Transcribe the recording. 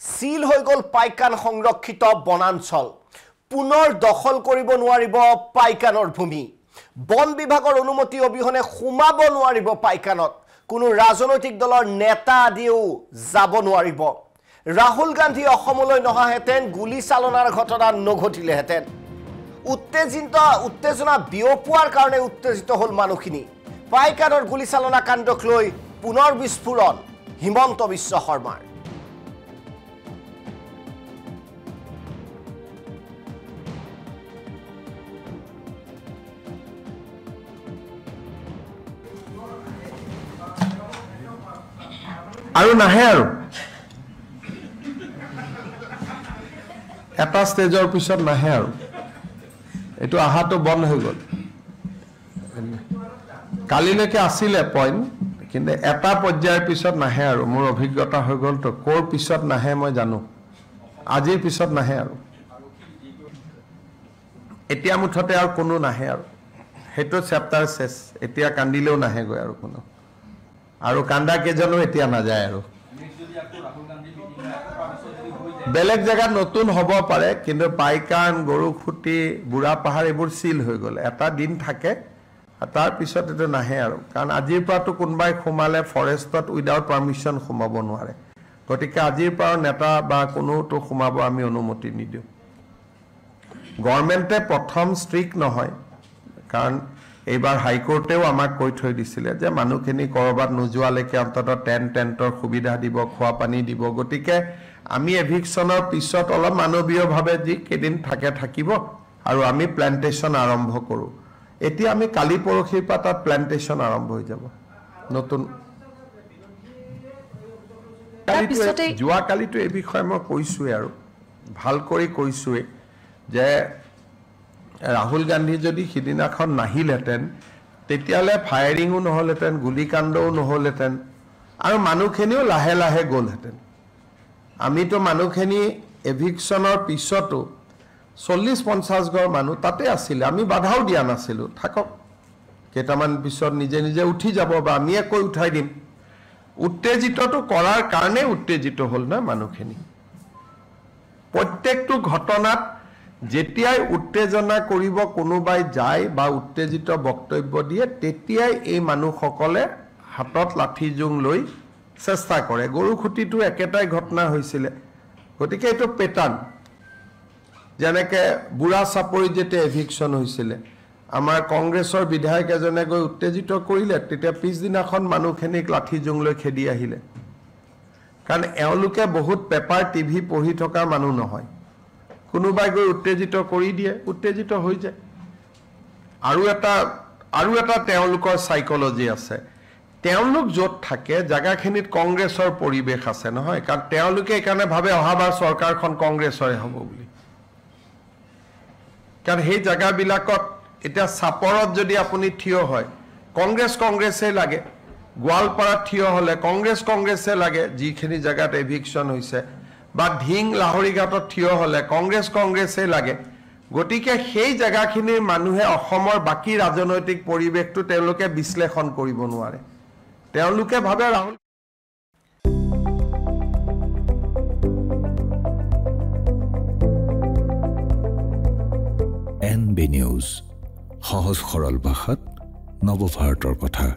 seal হৈ গ'ল পাইকান সংৰক্ষিত বনাঞ্চল পুনৰ দখল কৰিব নোৱাৰিব পাইকানৰ ভূমি বন বিভাগৰ অনুমতি অবিহনে সোমাব নোৱাৰিব পাইকানত কোনো ৰাজনৈতিক দলৰ নেতা আদিও যাব নোৱাৰিব ৰাহুল গান্ধী অসমলৈ নহাহেতেন গুলি চালনাৰ ঘটনা নঘটিলেহেতেন উত্তেজনা বিয়পোৱাৰ কাৰণে উত্তেজিত হ'ল মানুহখিনি পাইকানৰ গুলি চালনা কাণ্ডক লৈ পুনৰ বিস্ফোৰণ হিমন্ত বিশ্ব শৰ্মাৰ আৰু নাহে আৰু এটা ষ্টেজৰ পিছত নাহে আৰু এইটো আহাটো বন্ধ হৈ গ'ল কালিলৈকে আছিলে পইণ্ট কিন্তু এটা পৰ্যায়ৰ পিছত নাহে আৰু মোৰ অভিজ্ঞতা হৈ গ'ল তো ক'ৰ পিছত নাহে মই জানো আজিৰ পিছত নাহে আৰু এতিয়া মুঠতে আৰু কোনো নাহে আৰু সেইটো চেপ্টাৰ শেষ এতিয়া কান্দিলেও নাহেগৈ আৰু কোনো আৰু কান্দা কেজনো এতিয়া নাযায় আৰু বেলেগ জায়গাত নতুন হ'ব পাৰে কিন্তু পাইকান গৰুখুটি বুঢ়া পাহাৰ এইবোৰ সিল হৈ গ'ল এটা দিন থাকে তাৰ পিছত এটা নাহে আৰু কাৰণ আজিৰ পৰাটো কোনবাই সোমালে ফৰেষ্টত উইদাউট পাৰমিশন সোমাব নোৱাৰে গতিকে আজিৰ পৰা নেতা বা কোনোটো সোমাব আমি অনুমতি নিদিওঁ গভৰ্ণমেণ্টে প্ৰথম ষ্ট্ৰিক্ট নহয় কাৰণ এইবাৰ হাইকোৰ্টেও আমাক কৈ থৈ দিছিলে যে মানুহখিনি কৰবাত নোযোৱালৈকে অন্তত টেণ্টৰ সুবিধা দিব খোৱা পানী দিব গতিকে আমি এভিকশ্যনৰ পিছত অলপ মানৱীয়ভাৱে যি কেইদিন থাকে থাকিব আৰু আমি প্লেণ্টেশ্যন আৰম্ভ কৰোঁ এতিয়া আমি কালি পৰহিৰ পৰা তাত প্লেণ্টেশ্যন আৰম্ভ হৈ যাব নতুন যোৱাকালিতো এই বিষয়ে মই কৈছোঁৱেই আৰু ভাল কৰি কৈছোঁৱেই যে ৰাহুল গান্ধী যদি সিদিনাখন নাহিলহেঁতেন তেতিয়াহ'লে ফায়াৰিঙো নহ'লহেঁতেন গুলীকাণ্ডও নহ'লহেঁতেন আৰু মানুহখিনিও লাহে লাহে গ'লহেঁতেন আমিতো মানুহখিনি এভিকশ্যনৰ পিছতো 40-50 ঘৰ মানুহ তাতে আছিলে আমি বাধাও দিয়া নাছিলোঁ থাকক কেইটামান পিছত নিজে নিজে উঠি যাব বা আমিয়ে কৈ উঠাই দিম উত্তেজিতটো কৰাৰ কাৰণে উত্তেজিত হ'ল না মানুহখিনি প্ৰত্যেকটো ঘটনাত যেতিয়াই উত্তেজনা কৰিব কোনোবাই যায় বা উত্তেজিত বক্তব্য দিয়ে তেতিয়াই এই মানুহসকলে হাতত লাঠি জোং লৈ চেষ্টা কৰে গৰুখুটিটো একেটাই ঘটনা হৈছিলে গতিকে এইটো পেটাৰ্ণ যেনেকৈ বুঢ়া চাপৰিত যেতিয়া এভিকশ্যন হৈছিলে আমাৰ কংগ্ৰেছৰ বিধায়ক এজনে গৈ উত্তেজিত কৰিলে তেতিয়া পিছদিনাখন মানুহখিনিক লাঠি জোং লৈ খেদি আহিলে কাৰণ এওঁলোকে বহুত পেপাৰ টিভি পঢ়ি থকা মানুহ নহয় কোনোবাই গৈ উত্তেজিত কৰি দিয়ে উত্তেজিত হৈ যায় আৰু এটা তেওঁলোকৰ সাইকোলজি আছে তেওঁলোক য'ত থাকে জায়গাখিনিত কংগ্ৰেছৰ পৰিৱেশ আছে নহয় কাৰণ তেওঁলোকে এইকাৰণে ভাবে অহাবাৰ চৰকাৰখন কংগ্ৰেছৰে হ'ব বুলি কাৰণ সেই জায়গাবিলাকত এতিয়া চাপৰত যদি আপুনি থিয় হয় কংগ্ৰেছে লাগে গোৱালপাৰাত থিয় হ'লে কংগ্ৰেছে লাগে যিখিনি জায়গাত এভিকশ্যন হৈছে বা ঢিং লাহৰীঘাটত থিয় হ'লে কংগ্ৰেছে লাগে গতিকে সেই জায়গাখিনিৰ মানুহে অসমৰ বাকী ৰাজনৈতিক পৰিৱেশটো তেওঁলোকে বিশ্লেষণ কৰিব নোৱাৰে তেওঁলোকে ভাবে ৰাহুল NB নিউজ সহজ সৰল ভাষাত নৱভাৰতৰ কথা